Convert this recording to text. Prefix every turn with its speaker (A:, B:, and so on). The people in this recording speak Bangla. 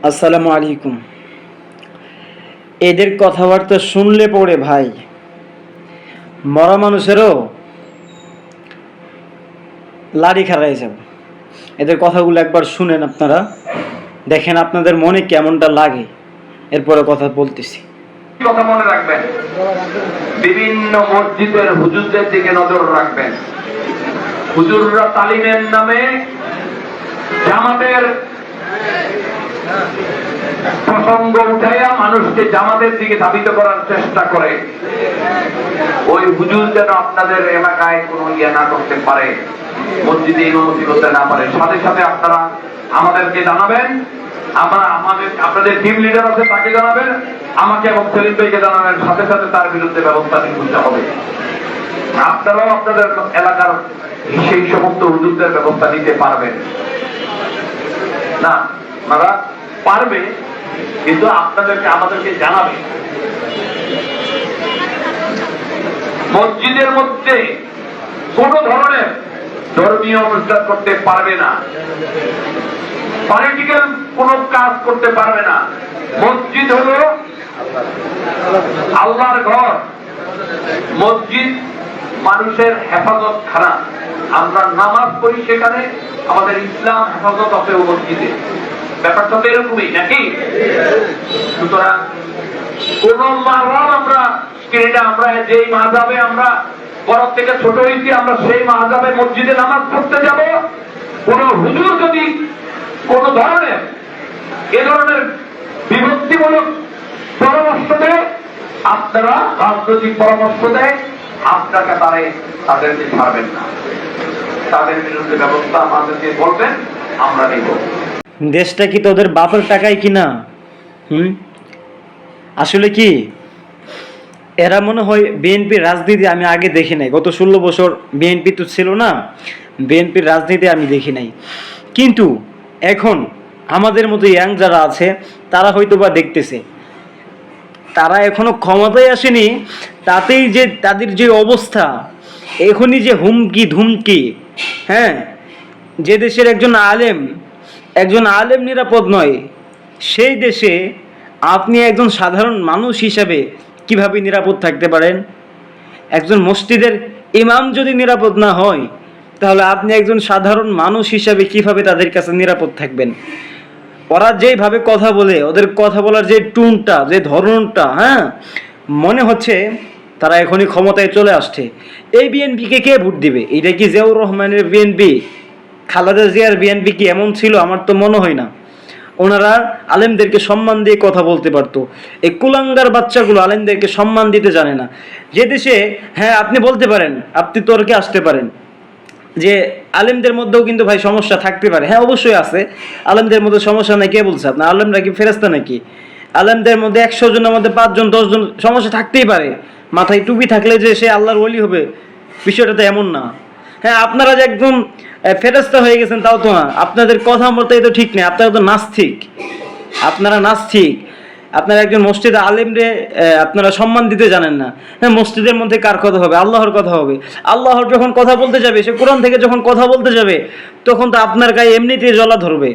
A: আসসালামু আলাইকুম। এদের কথাবার্তা শুনলে পরে ভাই মরা মানুষেরও লাড়ি খাড়াই যাব। এদের কথাগুলো একবার শুনেন, আপনারা দেখেন আপনাদের মনে কেমনটা লাগে, এরপরে কথা বলতেছি।
B: কথা মনে রাখবেন, বিভিন্ন মসজিদের হুজুরদের দিকে নজর রাখবেন। হুজুররা তালিমের নামে জামাতের প্রসঙ্গ উঠাইয়া মানুষকে জামাতের দিকে ধাবিত করার চেষ্টা করে। ওই হুজুর যেন আপনাদের এলাকায় কোনো ইয়ে না করতে পারে, মসজিদে ইমামতি করতে না পারে। সাথে সাথে আপনারা আমাদেরকে জানাবেন, আপনাদের টিম লিডার আছে তাকে জানাবেন, আমাকে এবং সেলিম ভাইকে জানাবেন। সাথে সাথে তার বিরুদ্ধে ব্যবস্থা নিতে হবে। আপনারাও আপনাদের এলাকার সেই সমস্ত হুজুরদের ব্যবস্থা নিতে পারবেন না? আপনারা পারবে, কিন্তু আমাদেরকে জানাবে। মসজিদের মধ্যে কোন ধরনের ধর্মীয় অনুষ্ঠান করতে পারবে না, পলিটিক্যাল কোন কাজ করতে পারবে না। মসজিদ হলো আল্লাহর ঘর, মসজিদ মানুষের হেফাজত খানা। আমরা নামাজ পড়ি সেখানে, আমাদের ইসলাম হেফাজত আছে ও মসজিদে। ব্যাপারটা তো এরকমই নাকি? সুতরাং কোন আমরা যেই মাযহাবে আমরা বড় থেকে ছোট হয়েছি, আমরা সেই মাযহাবে মসজিদে নামাজ পড়তে যাব। কোন হুজুর যদি কোন ধরনের এ ধরনের বিভক্তিমূলক পরামর্শ দেয়, আপনারা রাজনৈতিক পরামর্শ দেয়, আপনাকে তাদেরকে ছাড়বেন না। তাদের বিরুদ্ধে ব্যবস্থা আমাদেরকে বলবেন, আমরা নেব।
A: দেশটা কি তোদের বাপের টাকায় কিনা? আসলে কি এরা মনে হয় বিএনপির রাজনীতি আমি আগে দেখি নাই। গত 16 বছর বিএনপি তো ছিল না, বিএনপির রাজনীতি আমি দেখি নাই। কিন্তু এখন আমাদের মতো ইয়াং যারা আছে তারা হয়তো বা দেখতেছে, তারা এখনো ক্ষমতায় আসেনি, তাতেই যে তাদের যে অবস্থা, এখনই যে হুমকি ধুমকি। হ্যাঁ, যে দেশের একজন আলেম নিরাপদ নয়, সেই দেশে আপনি একজন সাধারণ মানুষ হিসাবে কিভাবে নিরাপদ থাকতে পারেন? একজন মসজিদের ইমাম যদি নিরাপদ না হয়, তাহলে আপনি একজন সাধারণ মানুষ হিসাবে কিভাবে তাদের কাছে নিরাপদ থাকবেন? ওরা যেভাবে কথা বলে, ওদের কথা বলার যে টুনটা, যে ধরনটা, হ্যাঁ, মনে হচ্ছে তারা এখনই ক্ষমতায় চলে আসছে। এই বিএনপিকে কে ভোট দিবে? এটা কি জিয়াউর রহমানের বিএনপি? খালেদা জিয়ার বিএনপি কি এমন ছিল? আমার তো মনে হয় না। ওনারা আলেমদেরকে সম্মান দিয়ে কথা বলতে পারতো। এই কুলাঙ্গার বাচ্চাগুলো আলেমদেরকে সম্মান দিতে জানে না। যে দেশে, হ্যাঁ, আপনি বলতে পারেন, আপনি তর্কে আসতে পারেন যে আলেমদের মধ্যেও কিন্তু ভাই সমস্যা থাকতে পারে। হ্যাঁ, অবশ্যই আছে। আলেমদের মধ্যে সমস্যা নাই কে বলছে? আপনার আলেমরা কি ফেরেশতা নাকি? আলেমদের মধ্যে 100 জনের মধ্যে 5 জন 10 জন সমস্যা থাকতেই পারে। মাথায় টুপি থাকলে যে সে আল্লাহর ওলি হবে, বিষয়টা তো এমন না। হ্যাঁ, আপনারা যে একদম ফেরেশতা হয়ে গেছেন তাও তো না। আপনাদের কথা মতোই তো ঠিক নেই, আপনারা তো নাস্তিক। আপনারা নাস্তিক। আপনারা একজন মসজিদে আলেমরে আপনারা সম্মান দিতে জানেন না। হ্যাঁ, মসজিদের মধ্যে কার কথা হবে? আল্লাহর কথা হবে। আল্লাহর যখন কথা বলতে যাবে, সে কোরআন থেকে যখন কথা বলতে যাবে, তখন তো আপনার গায়ে এমনিতেই জ্বলা ধরবে।